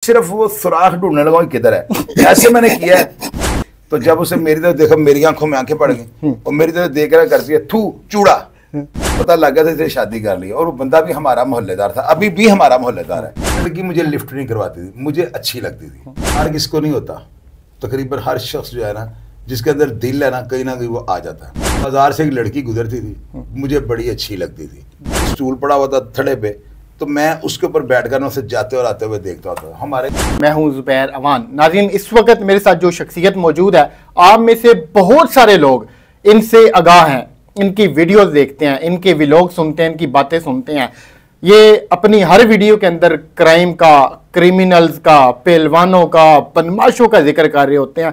सिर्फ वो सुराख ढूंढने लगा किधर है। ऐसे मैंने किया है। तो जब उसे मेरी तरफ देखा, मेरी आंखों में आंखें पड़ गई और मेरी तरफ देख रहा करती है थू चूड़ा, पता लग गया था इसने शादी कर ली। और वो बंदा भी हमारा मोहल्लेदार था, अभी भी हमारा मोहल्लेदार है। लड़की मुझे लिफ्ट नहीं करवाती थी, मुझे अच्छी लगती थी। हर किसको नहीं होता, तकरीबन हर शख्स जो है ना, जिसके अंदर दिल है ना कहीं वो आ जाता है। बाजार से एक लड़की गुजरती थी, मुझे बड़ी अच्छी लगती थी। स्टूल पड़ा हुआ था थड़े पे, तो मैं उसके ऊपर बैठकर उसे जाते और आते हुए देखता था। हमारे मैं हूं जुबैर अवान। नाज़रीन, इस वक्त मेरे साथ जो शख्सियत मौजूद है, आप में से बहुत सारे लोग इनसे आगाह हैं, इनकी वीडियोस देखते हैं, इनके व्लॉग सुनते हैं, इनकी बातें सुनते हैं। ये अपनी हर वीडियो के अंदर क्राइम का, क्रिमिनल्स का, पहलवानों का, बदमाशों का जिक्र कर रहे होते हैं।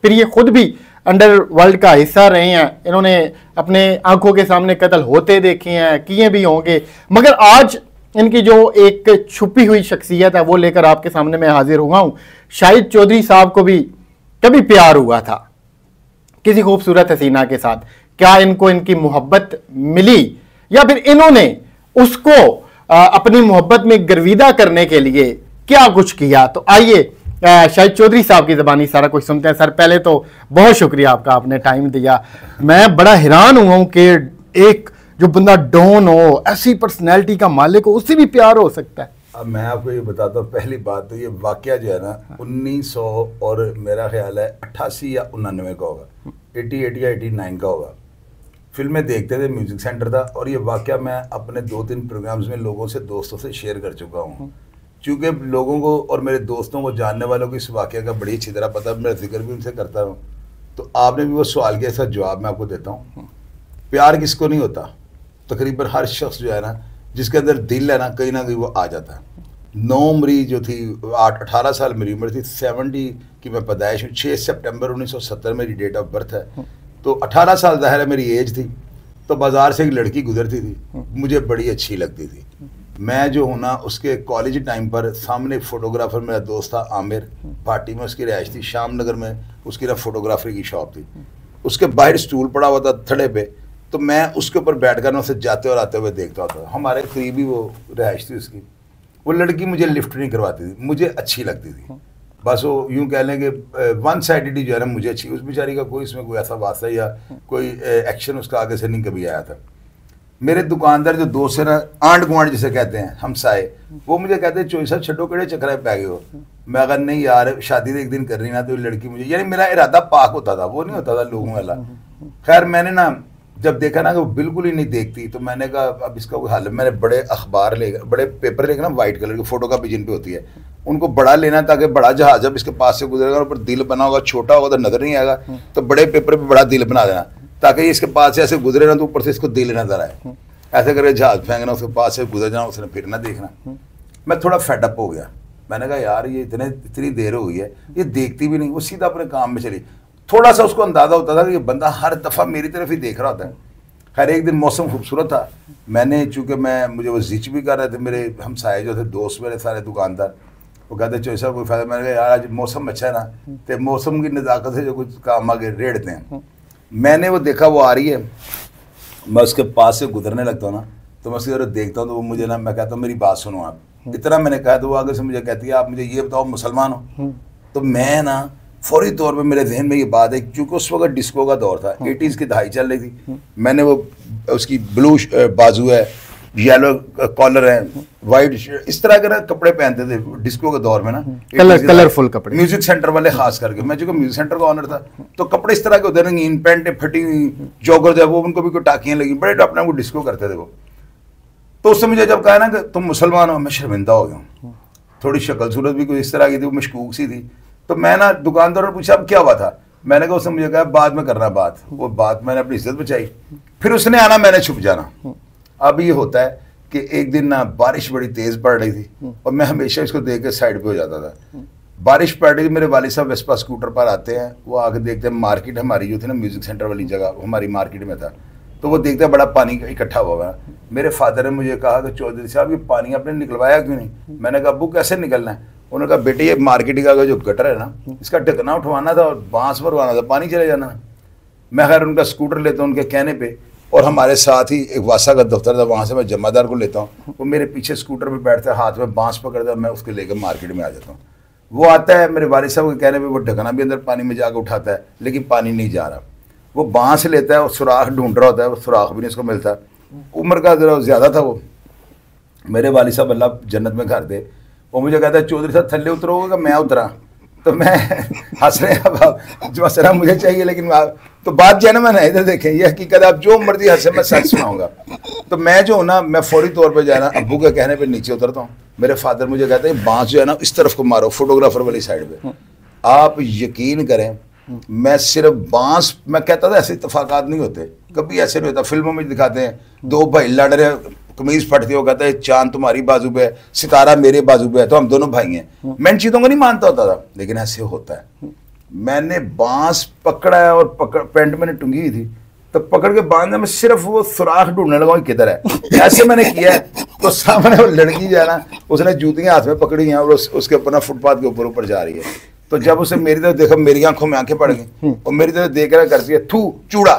फिर ये खुद भी अंडरवर्ल्ड का हिस्सा रहे हैं। इन्होंने अपने आंखों के सामने कत्ल होते देखे हैं, किए भी होंगे। मगर आज इनकी जो एक छुपी हुई शख्सियत है वो लेकर आपके सामने मैं हाजिर हुआ हूं। शाहिद चौधरी साहब को भी कभी प्यार हुआ था किसी खूबसूरत हसीना के साथ। क्या इनको इनकी मोहब्बत मिली या फिर इन्होंने उसको अपनी मोहब्बत में गर्विदा करने के लिए क्या कुछ किया? तो आइए शाहिद चौधरी साहब की ज़बानी सारा कुछ सुनते हैं। सर, पहले तो बहुत शुक्रिया आपका, आपने टाइम दिया। मैं बड़ा हैरान हुआ हूं कि एक जो बंदा डॉन हो, ऐसी पर्सनैलिटी का मालिक हो, उससे भी प्यार हो सकता है। अब मैं आपको ये बताता हूँ, पहली बात तो ये वाकया जो है ना 1900 और मेरा ख्याल है 88 या 89 का होगा, 88 या 89 का होगा। फिल्में देखते थे, म्यूजिक सेंटर था। और ये वाकया मैं अपने 2-3 प्रोग्राम्स में लोगों से, दोस्तों से शेयर कर चुका हूँ। क्योंकि लोगों को और मेरे दोस्तों को, जानने वालों को इस वाकया का बड़ी अच्छी तरह पता, मेरा जिक्र भी उनसे करता हूँ। तो आपने भी वो सवाल किया, इसका जवाब मैं आपको देता हूँ। प्यार किसको नहीं होता, तकरीबन हर शख्स जो है ना, जिसके अंदर दिल है ना कहीं वो आ जाता है। 9 मई जो थी, 18 साल मेरी उम्र थी, 70 की मैं पैदाइश हूँ, 6 सितंबर 1970 मेरी डेट ऑफ बर्थ है। तो 18 साल ज़ाहिर है मेरी एज थी। तो बाजार से एक लड़की गुजरती थी, मुझे बड़ी अच्छी लगती थी। मैं जो हूँ ना, उसके कॉलेज टाइम पर सामने फोटोग्राफर मेरा दोस्त था आमिर, पार्टी में उसकी रिहाइश थी, शाम नगर में उसकी ना फोटोग्राफरी की शॉप थी। उसके बाहर स्टूल पड़ा हुआ था थड़े पे, तो मैं उसके ऊपर बैठकर उसे जाते और आते हुए देखता था। हमारे करीबी वो रिहाइश थी उसकी। वो लड़की मुझे लिफ्ट नहीं करवाती थी, मुझे अच्छी लगती थी। बस वो यूँ कह लें कि वन साइडेड जो है ना मुझे अच्छी, उस बेचारी का कोई इसमें कोई ऐसा वास्ता या कोई एक्शन उसका आगे से नहीं कभी आया था। मेरे दुकानदार जो दोस्त है ना, आंड गुआंड जिसे कहते हैं, हमसाए, वो मुझे कहते हैं चोई साहब छड्डो केड़े चक्कर पै गए हो। मैं अगर नहीं यार, शादी एक दिन करनी ना, तो लड़की मुझे, यानी मेरा इरादा पाक होता था, वो नहीं होता था लोगों वाला। खैर मैंने ना जब देखा ना कि वो बिल्कुल ही नहीं देखती, तो मैंने कहा अब इसका कोई हल है। मैंने बड़े अखबार लेकर, बड़े पेपर लेकर ना, वाइट कलर की फोटो कापी जिन पे होती है, उनको बड़ा लेना, ताकि बड़ा जहाज जब इसके पास से गुजरेगा, ऊपर दिल बना होगा, छोटा होगा तो नजर नहीं आएगा, तो बड़े पेपर पे बड़ा दिल बना देना, ताकि इसके पास से ऐसे गुजरे ना तो ऊपर से इसको दिल नजर आए। ऐसे करके जहाज फेंकना, उसके पास से गुजर जाना, उसने फिर ना देखना। मैं थोड़ा फेडअप हो गया। मैंने कहा यार ये इतनी देर हो गई है, ये देखती भी नहीं, वो सीधा अपने काम में चली। थोड़ा सा उसको अंदाजा होता था कि ये बंदा हर दफ़ा मेरी तरफ ही देख रहा होता है। खैर एक दिन मौसम खूबसूरत था, मैंने, चूँकि मुझे वो जिच भी कर रहे थे मेरे हमसाए जो थे, दोस्त मेरे सारे दुकानदार, वो कहते चोई साहब कोई फ़ायदा। मैंने कहा यार आज मौसम अच्छा है ना, तो मौसम की नज़ाकत से जो कुछ काम आगे रेड़ते हैं। मैंने वो देखा, वो आ रही है, मैं उसके पास से गुजरने लगता हूँ ना, तो मैं उसकी तरफ देखता हूँ, तो वो मुझे ना, मैं कहता हूँ मेरी बात सुनो आप। इतना मैंने कहा तो वो आगे से मुझे कहती है आप मुझे ये बताओ मुसलमान हो। तो मैं ना फौरी तौर पे मेरे जहन में ये बात है, क्योंकि उस वक्त डिस्को का दौर था, 80s की दहाई चल रही थी। मैंने वो उसकी ब्लू बाजू है, येलो कॉलर है, वाइट, इस तरह के ना कपड़े पहनते थे डिस्को के दौर में ना, कलरफुल कपड़े, म्यूजिक सेंटर वाले खास करके। मैं चूंकि म्यूजिक सेंटर का ऑनर था, तो कपड़े इस तरह के होते रंगीन, पैंटें फटी हुई, जॉगर जो है वो, उनको भी कोई टाकियां लगी, बड़े अपने को डिस्को करते थे वो। तो उससे मुझे जब कहा ना कि तुम मुसलमान हो, मैं शर्मिंदा हो गया। थोड़ी शक्ल सूरत भी कोई इस तरह की थी, वो मशकूक सी थी। तो मैं ना दुकानदार ने पूछा अब क्या हुआ था, मैंने कहा, उसने मुझे कहा बाद में करना बात। वो बात मैंने अपनी इज्जत बचाई, फिर उसने आना, मैंने छुप जाना। अब ये होता है कि एक दिन ना बारिश बड़ी तेज पड़ रही थी, और मैं हमेशा इसको देख के साइड पे हो जाता था। बारिश पड़ रही थी, मेरे वालिद साहब वेस्पा स्कूटर पर आते हैं, वो आके देखते हैं मार्केट हमारी जो थी ना, म्यूजिक सेंटर वाली जगह हमारी मार्केट में था, तो वो देखते हैं बड़ा पानी इकट्ठा हुआ है। मेरे फादर ने मुझे कहा कि चौधरी साहब ये पानी आपने निकलवाया क्यों नहीं? मैंने कहा अब्बू कैसे निकलना है? उन्होंने कहा बेटे ये मार्केट का जो गटर है ना, इसका ढकना उठवाना था और बांस भरवाना था, पानी चले जाना। मैं खैर उनका स्कूटर लेता हूँ उनके कहने पे, और हमारे साथ ही एक वासा का दफ्तर था, वहाँ से मैं जमादार को लेता हूँ, वो मेरे पीछे स्कूटर पे बैठता है, हाथ में बांस पकड़ता है, मैं उसके लेकर मार्केट में आ जाता हूँ। वो आता है मेरे वालिद साहब के कहने पे, वो ढकना भी अंदर पानी में जाकर उठाता है, लेकिन पानी नहीं जा रहा। वो बांस लेता है और सुराख ढूंढ रहा होता है, वो सुराख भी नहीं उसको मिलता। उम्र का जरा ज़्यादा था वो। मेरे वालिद साहब अल्लाह जन्नत में घर दे, वो मुझे कहता है चौधरी साहब थल्ले उतरोगे, मैं उतरा। तो मैं हंस रहे अब जो मसला मुझे चाहिए, लेकिन तो बात जो है ना, मैंने इधर देखें, ये हकीकत, आप जो मर्जी हंसे, मैं सच सुनाऊंगा। तो मैं जो हूँ ना, मैं फौरी तौर पे जो है ना अब्बू के कहने पे नीचे उतरता हूँ। मेरे फादर मुझे कहते हैं बांस जो है ना इस तरफ को मारो, फोटोग्राफर वाली साइड पे। आप यकीन करें, मैं सिर्फ बांस, मैं कहता था ऐसे इत्तेफाकात नहीं होते, कभी ऐसे नहीं होता। फिल्मों में दिखाते हैं दो भाई लड़ रहे, कमीज फटती हो, कहता है चांद तुम्हारी बाजू पे है, सितारा मेरे बाजू पे है, तो हम दोनों भाई हैं। मैं इन चीज़ों को नहीं मानता होता था, लेकिन ऐसे होता है। मैंने बांस पकड़ा है और पैंट मैंने टंगी हुई थी, तो पकड़ के बांधने में सिर्फ वो सुराख ढूंढने लगा किधर है। ऐसे मैंने किया है, तो सामने वो लड़की जो है ना, उसने जूतियां हाथ में पकड़ी हैं और उसके ऊपर ना फुटपाथ के ऊपर ऊपर जा रही है। तो जब उसे मेरी तरफ देखा, मेरी आंखों में आंखें पड़ गई और मेरी तरफ देख रहा करती है, थू चूड़ा,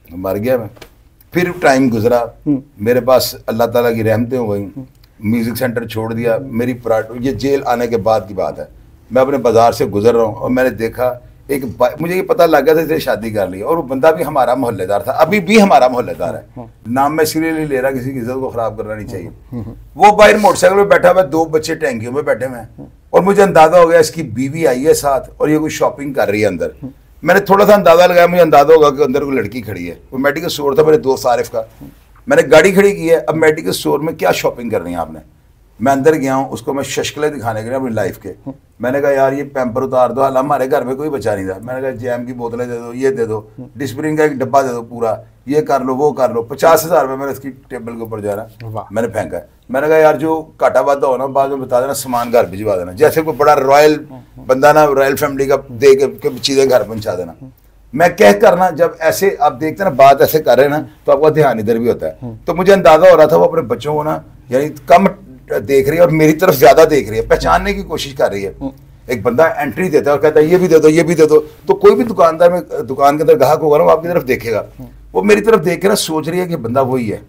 मर गया मैं। फिर टाइम गुजरा, मेरे पास अल्लाह ताला की रहमतें हो गई, म्यूजिक सेंटर छोड़ दिया। मेरी ये जेल आने के बाद की बात है, मैं अपने बाजार से गुजर रहा हूँ और मैंने देखा एक, मुझे ये पता लग गया था इसने शादी कर ली, और वो बंदा भी हमारा मोहल्लेदार था, अभी भी हमारा मोहल्लेदार है। नाम मैं सीरियसली ले रहा, किसी की इज्जत को खराब करना नहीं चाहिए। वो बाहर मोटरसाइकिल में बैठा हुआ, दो बच्चे टैंकियों में बैठे हुए हैं, और मुझे अंदाजा हो गया इसकी बीवी आई है साथ और ये कोई शॉपिंग कर रही है अंदर। मैंने थोड़ा सा अंदाजा लगाया, मुझे अंदाजा होगा कि अंदर कोई लड़की खड़ी है। वो मेडिकल स्टोर था मेरे दोस्त आरिफ का, मैंने गाड़ी खड़ी की है। अब मेडिकल स्टोर में क्या शॉपिंग करनी है आपने? मैं अंदर गया हूँ, उसको मैं शशकलें दिखाने के लिए अपनी लाइफ के। मैंने कहा यार ये पैम्पर उतार दो, हाल हमारे घर में कोई बचा नहीं था। मैंने कहा जैम की बोतलें दे दो, ये दे दो, डिस्प्रिन का एक डब्बा दे दो पूरा, ये कर लो वो कर लो। 50,000 रुपये मैंने इसकी टेबल के ऊपर जा रहा, मैंने फेंका। मैंने कहा यार जो काटा वादा हो ना, बाद में बता देना, सामान घर भिजवा देना। जैसे कोई बड़ा रॉयल बंदा ना, रॉयल फैमिली का दे के चीज़ें घर पहुँचा देना। मैं कह करना, जब ऐसे आप देखते ना बात ऐसे कर रहे हैं ना, तो आपका ध्यान इधर भी होता है। तो मुझे अंदाजा हो रहा था वो अपने बच्चों को ना यानी कम देख रही है और मेरी तरफ ज्यादा देख रही है, पहचानने की कोशिश कर रही है। एक बंदा एंट्री देता है और कहता है ये भी दे दो, ये भी दे दो, तो कोई भी दुकानदार में दुकान के अंदर ग्राहक होगा ना, वो आपकी तरफ देखेगा। वो मेरी तरफ देख के ना सोच रही है कि बंदा वही है।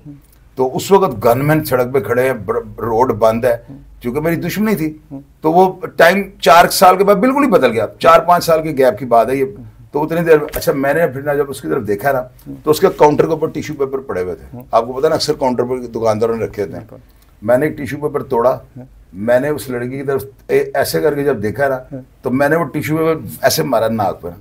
तो उस वक्त गनमैन सड़क पे खड़े हैं, रोड बंद है, क्योंकि मेरी दुश्मनी थी। तो वो टाइम 4 साल के बाद बिल्कुल ही बदल गया, 4-5 साल के गैप की बात है ये। तो उतनी देर, अच्छा मैंने फिर ना जब उसकी तरफ देखा ना, तो उसके काउंटर के ऊपर टिश्यू पेपर पड़े हुए थे। आपको पता ना अक्सर काउंटर पर दुकानदारों ने रखे थे। मैंने एक टिश्यू पेपर तोड़ा, मैंने उस लड़की की तरफ ऐसे करके जब देखा ना, तो मैंने वो टिश्यू पेपर ऐसे मारा नाक पर,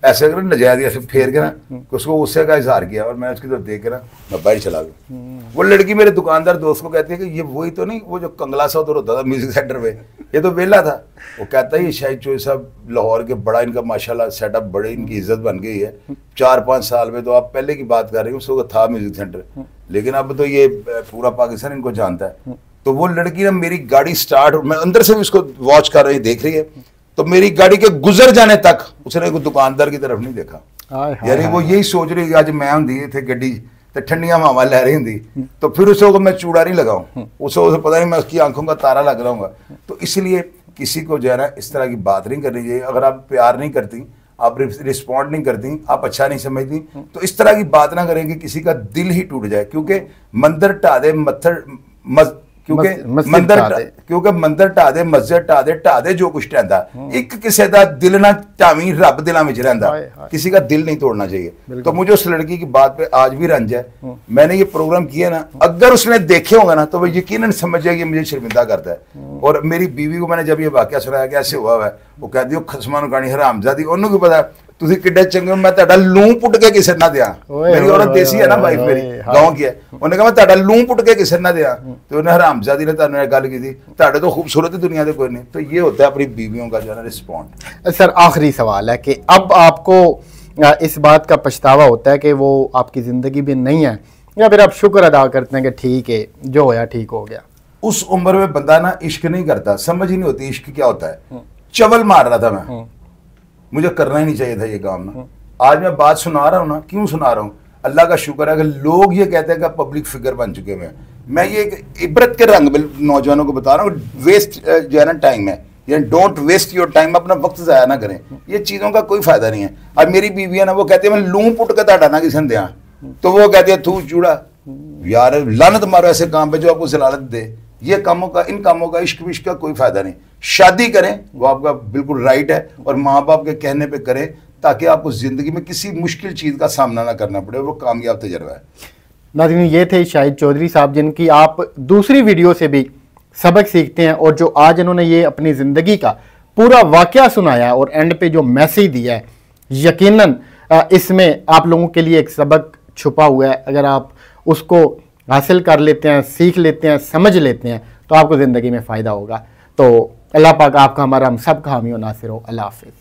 ऐसे कर नजायज ऐसे फेर के ना, उसको गुस्से का इजहार किया और मैं उसकी तरफ देख के ना मैं बाहर चला गया। वो लड़की मेरे दुकानदार दोस्त को कहती है कि ये वही तो नहीं, वो जो कंगला सा उधर होता था म्यूजिक सेंटर पे, ये तो वेला था। वो कहता है ये शाहिद चौधरी साहब लाहौर के, बड़ा इनका माशाल्लाह सेटअप, बड़े इनकी इज्जत बन गई है। 4-5 साल में, तो आप पहले की बात कर रहे हो, उस वक्त था म्यूजिक सेंटर, लेकिन अब तो ये पूरा पाकिस्तान इनको जानता है। तो वो लड़की ना मेरी गाड़ी स्टार्ट, मैं अंदर से भी उसको वॉच कर रही, देख रही है, तो मेरी गाड़ी के गुजर जाने तक उसने कोई दुकानदार की तरफ नहीं देखा। यानी वो यही सोच रही आज मैं होंगी थे गड्डी तो ठंडिया हवा लै रही होंगी, तो फिर उसको मैं चूड़ा नहीं लगाऊं, उसको पता नहीं मैं उसकी आंखों का तारा लग रहा हूँ। तो इसलिए किसी को जो है ना इस तरह की बात नहीं करनी चाहिए। अगर आप प्यार नहीं करती, आप रिस्पॉन्ड नहीं करती, आप अच्छा नहीं समझती, तो इस तरह की बात ना करें कि किसी का दिल ही टूट जाए। क्योंकि मंदिर ढा दे क्योंकि मंदिर ढा दे, मस्जिद ढा दे जो कुछ रहता, एक किसी का दिल ना ढावी, रब दिलों में रहता, किसी का दिल नहीं तोड़ना चाहिए। तो मुझे उस लड़की की बात पे आज भी रंज है। मैंने ये प्रोग्राम किया ना, अगर उसने देखे होगा ना, तो वो यकीनन समझ जाएगी मुझे शर्मिंदा करता है। और मेरी बीवी को मैंने जब ये वाकया सुनाया कि ऐसे हुआ है, वो कहती है खसमा गाणी हरामजादी, उन्होंने की पता तुसी किड्डे चंगे, मैं तेरा लूं पुट के किसे ना दिया। मेरी औरत देसी है ना, वाइफ मेरी गांव की है, उन्हें कहा मैं तेरा लूं पुट के किसे ना दिया, तो उन्हें हरामजादी ने तुहानू गल की थी, तेरे तो खूबसूरत दुनिया दे कोई नहीं। तो ये होता है अपनी बीवियों का जो है रिस्पॉन्ड। सर आखिरी सवाल है कि अब आपको इस बात का पछतावा होता है कि वो आपकी जिंदगी में नहीं है, या फिर आप शुक्र अदा करते हैं कि ठीक है जो होया ठीक हो गया? उस उम्र में बंदा ना इश्क नहीं करता, समझ ही नहीं होती इश्क क्या होता है। चवल मार रहा था मैं, मुझे करना ही नहीं चाहिए था ये काम ना। आज मैं बात सुना रहा हूँ ना, क्यों सुना रहा हूँ? अल्लाह का शुक्र है कि लोग ये कहते हैं कि पब्लिक फिगर बन चुके हुए हैं। मैं ये इबरत के रंग में नौजवानों को बता रहा हूँ, वेस्ट जो है ना टाइम है, यानी डोंट वेस्ट योर टाइम, अपना वक्त ज़ाया ना करें, ये चीज़ों का कोई फायदा नहीं है। अब मेरी बीवी है ना, वो कहती है मैं लूं पुट के ताड़ा ना किसी दिया, तो वो कहती है तू चूड़ा, यार लानत मारो ऐसे काम पे जो आपको जलालत दे। ये कामों का, इन कामों का, इश्क विश्क का कोई फायदा नहीं। शादी करें, वो आपका बिल्कुल राइट है, और माँ बाप के कहने पे करें ताकि आपको ज़िंदगी में किसी मुश्किल चीज़ का सामना ना करना पड़े, वो कामयाब तजर्बा है। नाज़रीन, ये थे शाहिद चौधरी साहब, जिनकी आप दूसरी वीडियो से भी सबक सीखते हैं, और जो आज इन्होंने ये अपनी ज़िंदगी का पूरा वाक़या सुनाया और एंड पे जो मैसेज दिया है, यकीनन इसमें आप लोगों के लिए एक सबक छुपा हुआ है। अगर आप उसको हासिल कर लेते हैं, सीख लेते हैं, समझ लेते हैं, तो आपको ज़िंदगी में फ़ायदा होगा। तो अल्लाह पाक आपका, हमारा, हम सब का हामी और नासिर हो। अल्लाह हाफ़िज़।